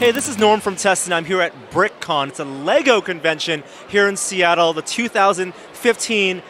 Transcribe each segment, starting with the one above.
Hey, this is Norm from Test, and I'm here at BrickCon. It's a LEGO convention here in Seattle, the 2015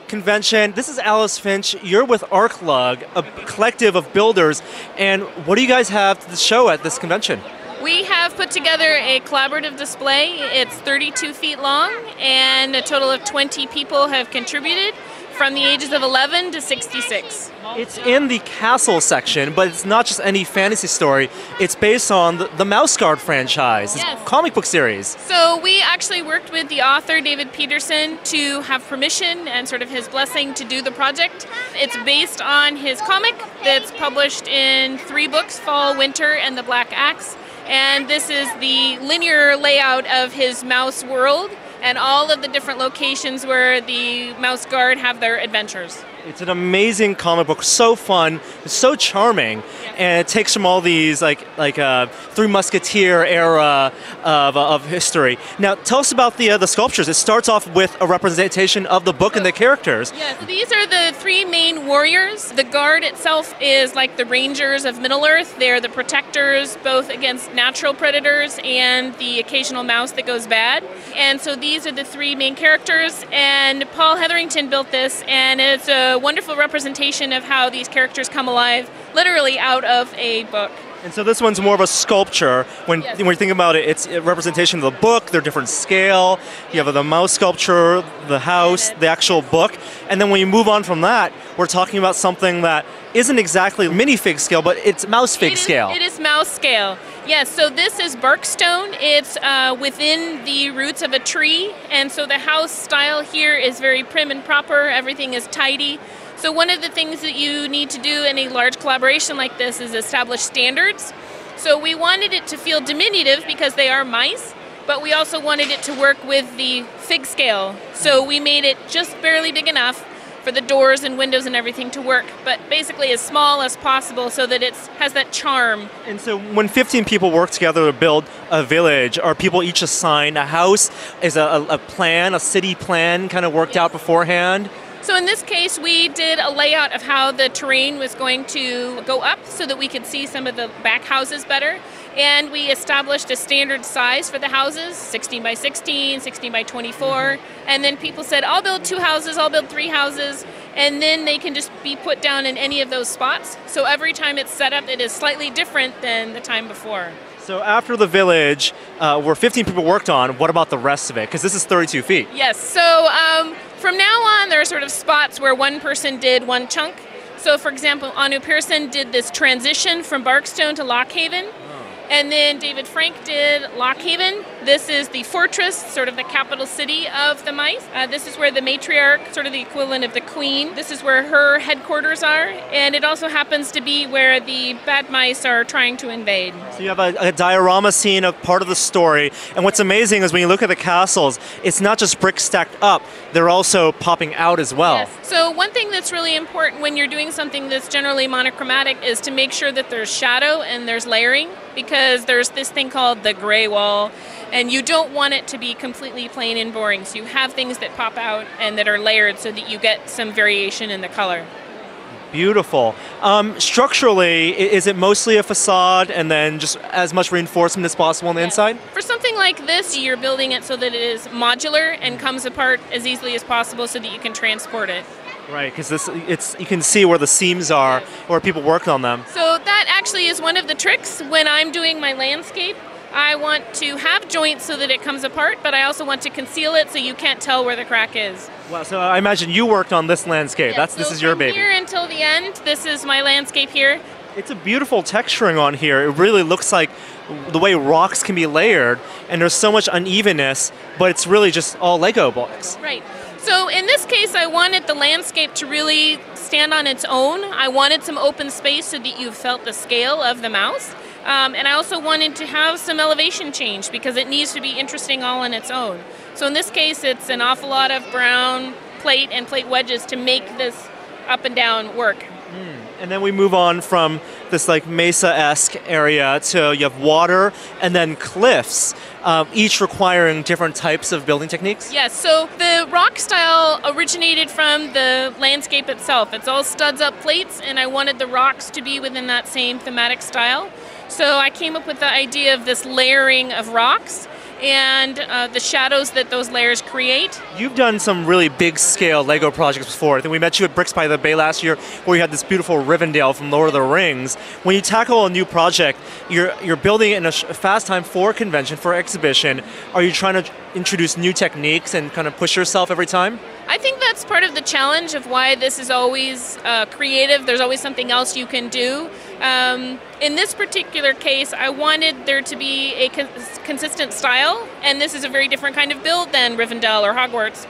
convention. This is Alice Finch. You're with ArchLUG, a collective of builders. And what do you guys have to show at this convention? We have put together a collaborative display. It's 32 feet long, and a total of 20 people have contributed from the ages of 11 to 66. It's in the castle section, but it's not just any fantasy story. It's based on the Mouse Guard franchise, this comic book series. So we actually worked with the author, David Peterson, to have permission and sort of his blessing to do the project. It's based on his comic that's published in 3 books, Fall, Winter, and The Black Axe. And this is the linear layout of his mouse world and all of the different locations where the Mouse Guard have their adventures. It's an amazing comic book, so fun, so charming, and it takes from all these like Three Musketeer era of history. Now, tell us about the sculptures. It starts off with a representation of the book and the characters. Yeah, so these are the 3 main warriors. The Guard itself is like the Rangers of Middle-earth. They're the protectors, both against natural predators and the occasional mouse that goes bad. And so these are the 3 main characters, and Paul Hetherington built this, and it's a wonderful representation of how these characters come alive, literally out of a book. And so this one's more of a sculpture. When you think about it, it's a representation of the book. They're different scale. You have the mouse sculpture, the house, the actual book. And then when you move on from that, we're talking about something that isn't exactly minifig scale, but it's mouse fig scale. It is mouse scale. Yes, so this is barkstone. It's within the roots of a tree, and so the house style here is very prim and proper. Everything is tidy. So one of the things that you need to do in a large collaboration like this is establish standards. So we wanted it to feel diminutive because they are mice, but we also wanted it to work with the fig scale. So we made it just barely big enough for the doors and windows and everything to work, but basically as small as possible so that it has that charm. And so when 15 people work together to build a village, are people each assigned a house? Is a plan, a city plan kind of worked out beforehand? So in this case, we did a layout of how the terrain was going to go up so that we could see some of the back houses better. And we established a standard size for the houses, 16 by 16, 16 by 24. And then people said, I'll build 2 houses, I'll build 3 houses. And then they can just be put down in any of those spots. So every time it's set up, it is slightly different than the time before. So after the village, where 15 people worked on, what about the rest of it? Because this is 32 feet. Yes, so from now on, there are sort of spots where one person did one chunk. So for example, Anu Pearson did this transition from Barkstone to Lockhaven. And then David Frank did Lockhaven. This is the fortress, sort of the capital city of the mice. This is where the matriarch, sort of the equivalent of the queen, this is where her headquarters are. And it also happens to be where the bad mice are trying to invade. So you have a diorama scene of part of the story. And what's amazing is when you look at the castles, it's not just bricks stacked up, they're also popping out as well. Yes. So one thing that's really important when you're doing something that's generally monochromatic is to make sure that there's shadow and there's layering, because there's this thing called the gray wall, and you don't want it to be completely plain and boring. So you have things that pop out and that are layered so that you get some variation in the color. Beautiful. Structurally, is it mostly a facade and then just as much reinforcement as possible on the inside? For something like this, you're building it so that it is modular and comes apart as easily as possible so that you can transport it. Right, because you can see where the seams are, where people worked on them. So that actually is one of the tricks. When I'm doing my landscape, I want to have joints so that it comes apart, but I also want to conceal it so you can't tell where the crack is. Wow, so I imagine you worked on this landscape. Yes, This is your baby. From here until the end, this is my landscape here. It's a beautiful texturing on here. It really looks like the way rocks can be layered, and there's so much unevenness, but it's really just all Lego blocks. Right. So in this case, I wanted the landscape to really stand on its own. I wanted some open space so that you felt the scale of the mouse. And I also wanted to have some elevation change because it needs to be interesting all on its own. So in this case, it's an awful lot of brown plate and plate wedges to make this up and down work. And then we move on from this like mesa-esque area to you have water and then cliffs, each requiring different types of building techniques? Yes, so the rock style originated from the landscape itself. It's all studs up plates, and I wanted the rocks to be within that same thematic style. So I came up with the idea of this layering of rocks and the shadows that those layers create. You've done some really big scale Lego projects before. I think we met you at Bricks by the Bay last year where you had this beautiful Rivendell from Lord of the Rings. When you tackle a new project, you're building it in a fast time for a convention, for an exhibition. Are you trying to introduce new techniques and kind of push yourself every time? I think that's part of the challenge of why this is always creative. There's always something else you can do. In this particular case, I wanted there to be a consistent style, and this is a very different kind of build than Rivendell or Hogwarts.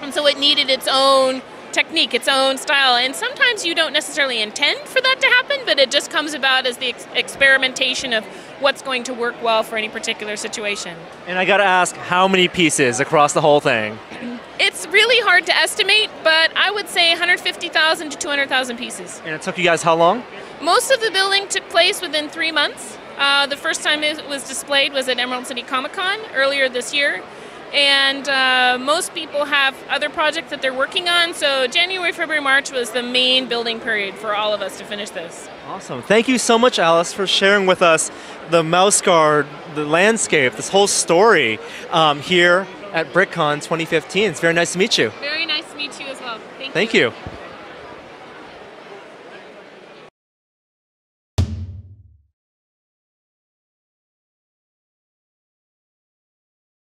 And so it needed its own technique, its own style, and sometimes you don't necessarily intend for that to happen, but it just comes about as the experimentation of what's going to work well for any particular situation. And I gotta ask, how many pieces across the whole thing? It's really hard to estimate, but I would say 150,000 to 200,000 pieces. And it took you guys how long? Most of the building took place within 3 months. The first time it was displayed was at Emerald City Comic Con earlier this year. And most people have other projects that they're working on, so January, February, March was the main building period for all of us to finish this. Awesome. Thank you so much, Alice, for sharing with us the mouse guard, the landscape, this whole story here at BrickCon 2015. It's very nice to meet you. Very nice to meet you as well. Thank you.